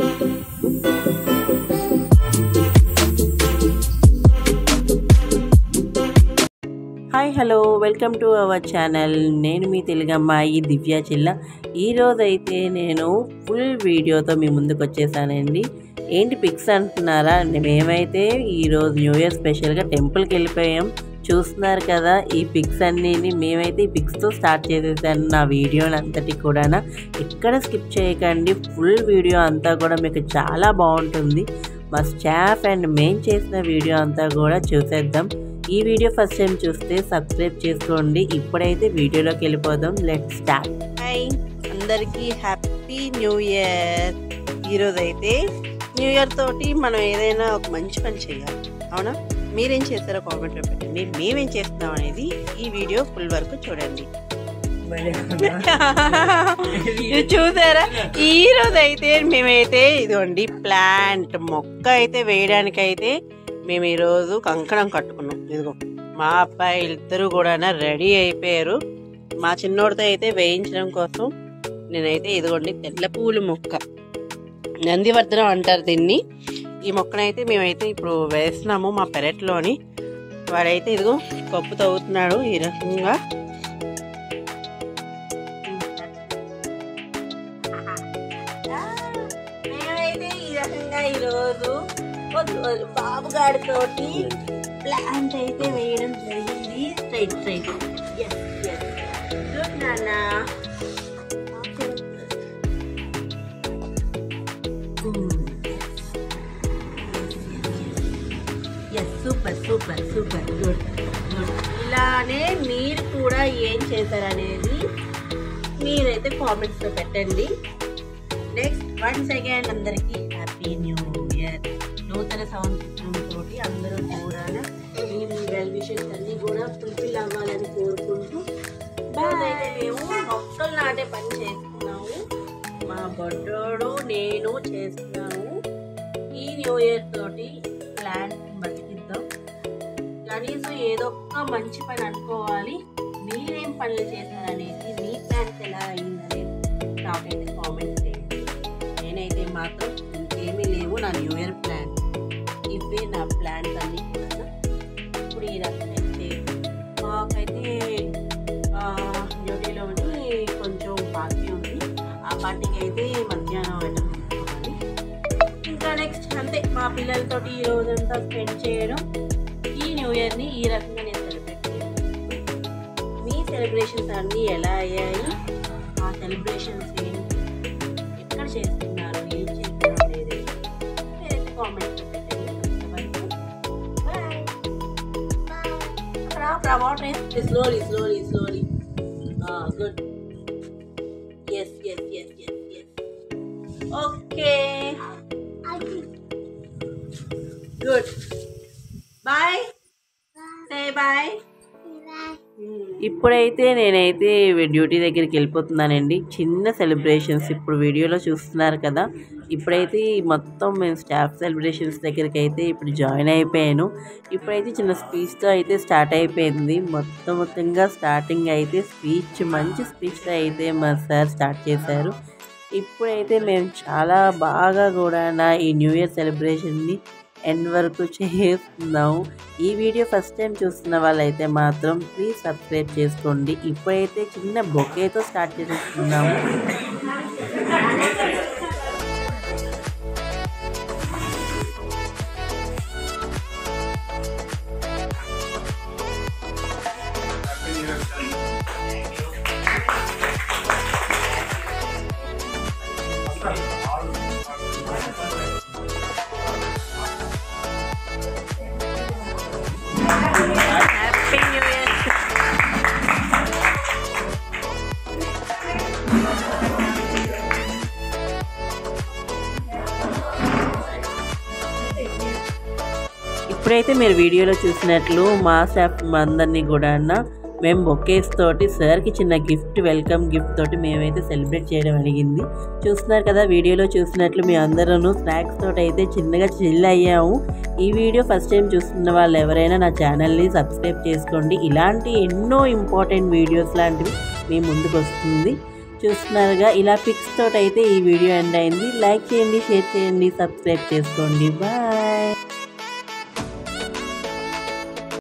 Hi hello welcome to our channel. నేను మీ తెలుగు అమ్మాయి దివ్య చిల్ల. ఈరోజు అయితే నేను ఫుల్ వీడియోతో మీ ముందుకు వచ్చేసానండి. ఏంటి పిక్స్ అంటున్నారా? మేమైతే ఈరోజు న్యూ ఇయర్ స్పెషల్గా టెంపుల్కి వెళ్ళిపోయాం. చూస్తున్నారు కదా ఈ పిక్స్ అన్నీ. మేమైతే ఈ పిక్స్తో స్టార్ట్ చేసేసాను నా వీడియోని అంతటి కూడా. ఎక్కడ స్కిప్ చేయకండి, ఫుల్ వీడియో అంతా కూడా మీకు చాలా బాగుంటుంది. మా స్టాఫ్ అండ్ మేము చేసిన వీడియో అంతా కూడా చూసేద్దాం. ఈ వీడియో ఫస్ట్ టైం చూస్తే సబ్స్క్రైబ్ చేసుకోండి. ఇప్పుడైతే వీడియోలోకి వెళ్ళిపోదాం. Let's start. హాయ్ అందరికీ, హ్యాపీ న్యూ ఇయర్. ఈరోజు అయితే న్యూ ఇయర్ తోటి మనం ఏదైనా ఒక మంచి పని చేయాలి, అవునా? మీరేం చేస్తారో కామెంట్లో పెట్టండి. మేమేం చేస్తాం అనేది ఈ వీడియో ఫుల్ వరకు చూడండి. చూసారా? ఈరోజు అయితే మేమైతే ఇదిగోండి ప్లాంట్ మొక్క అయితే వేయడానికైతే మేము ఈరోజు కంకణం కట్టుకున్నాం. ఇదిగో మా అబ్బాయి ఇద్దరు కూడా రెడీ అయిపోయారు. మా చిన్నోడితో అయితే వేయించడం కోసం నేనైతే ఇదిగోండి తెల్ల పూలు మొక్క, నందివర్ధనం అంటారు దీన్ని. ఈ మొక్కనైతే మేమైతే ఇప్పుడు వేస్తున్నాము మా పెరట్లోని. వాడైతే ఇదిగో కప్పు తవ్వుతున్నాడు ఈ రకంగా. మేమైతే ఈ రకంగా ఈరోజు బాబు గాడితోటి ప్లాంట్ అయితే వేయడం జరిగింది. Straight straight. గుడ్ నాన్న. Super super super, good good. ఇలానే మీరు కూడా ఏం చేశారనేది మీరైతే కామెంట్స్లో పెట్టండి. నెక్స్ట్ వన్స్ అగైన్ అందరికీ హ్యాపీ న్యూ ఇయర్. నూతన సంవత్సరంతో అందరూ కూడా మీ వెల్ విషెస్ అన్నీ కూడా ఫుల్ఫిల్ అవ్వాలని కోరుకుంటూ అయితే మేము మొక్కలు నాటే పని చేస్తున్నాము. మా బొడ్డోడు నేను చేస్తున్నాము. ఈ న్యూ ఇయర్ తోటి ప్లాంట్ బతికిద్దాం. కనీసం ఏదో ఒక మంచి పని అనుకోవాలి. మీరేం పనులు చేశారనేది, మీ ప్లాంట్ ఎలా అయిందనేది నాకైతే కామెంట్ చేయండి. నేనైతే మాత్రం ఇంకేమీ లేవు నా న్యూ ఇయర్ ప్లాన్. ఇవే నా ప్లాన్స్ అన్నీ కూడా. ఇప్పుడు ఈ రకంగా మాకైతే డ్యూటీలో ఉండి కొంచెం పార్టీ ఉంది. ఆ పార్టీకి అయితే మధ్యాహ్నం వెళ్ళాలి. ఇంకా నెక్స్ట్ అంతే మా పిల్లలతోటి ఈ రోజంతా స్పెండ్ చేయడం. ఈ న్యూ ఇయర్ని ఈ రకంగా నేను సెలబ్రేట్ చేయాలి. మీ సెలబ్రేషన్స్ అన్నీ ఎలా అయ్యాయి, ఆ సెలబ్రేషన్స్ ఏంటి, ఎక్కడ చేస్తున్నారు, ఏం చేస్తున్నారు అనేది మీరైతే comment slowly good. Yes okay, good. Bye, say bye. ఇప్పుడైతే నేనైతే డ్యూటీ దగ్గరికి వెళ్ళిపోతున్నానండి. చిన్న సెలబ్రేషన్స్ ఇప్పుడు వీడియోలో చూస్తున్నారు కదా. ఇప్పుడైతే మొత్తం మేము స్టాఫ్ సెలబ్రేషన్స్ దగ్గరికి అయితే ఇప్పుడు జాయిన్ అయిపోయాను. ఇప్పుడైతే చిన్న స్పీచ్తో అయితే స్టార్ట్ అయిపోయింది. మొత్తంగా స్టార్టింగ్ అయితే స్పీచ్, మంచి స్పీచ్తో అయితే మా సార్ స్టార్ట్ చేశారు. ఇప్పుడైతే మేము చాలా బాగా కూడా ఈ న్యూ ఇయర్ సెలబ్రేషన్ని ఎండ్ వరకు చేస్తున్నాము. ఈ వీడియో ఫస్ట్ టైం చూస్తున్న వాళ్ళైతే మాత్రం ప్లీజ్ సబ్స్క్రైబ్ చేసుకోండి. ఇప్పుడైతే చిన్న బొకేతో స్టార్ట్ చేస్తున్నాము. ఇప్పుడైతే మీరు వీడియోలో చూసినట్లు మా స్టాఫ్ అందరినీ కూడా మేము బొకేస్ తోటి సార్కి చిన్న గిఫ్ట్, వెల్కమ్ గిఫ్ట్ తోటి మేమైతే సెలబ్రేట్ చేయడం జరిగింది. చూస్తున్నారు కదా వీడియోలో చూసినట్లు మీ అందరూ స్నాక్స్ తోటి అయితే చిన్నగా చిల్ అయ్యాము. ఈ వీడియో ఫస్ట్ టైం చూస్తున్న వాళ్ళు ఎవరైనా నా ఛానల్ని సబ్స్క్రైబ్ చేసుకోండి. ఇలాంటి ఎన్నో ఇంపార్టెంట్ వీడియోస్ లాంటివి మీ ముందుకు వస్తుంది. చూస్తున్నారుగా, ఇలా పిక్స్ తోటి అయితే ఈ వీడియో ఎండ్ అయింది. లైక్ చేయండి, షేర్ చేయండి, సబ్స్క్రైబ్ చేసుకోండి. బాయ్.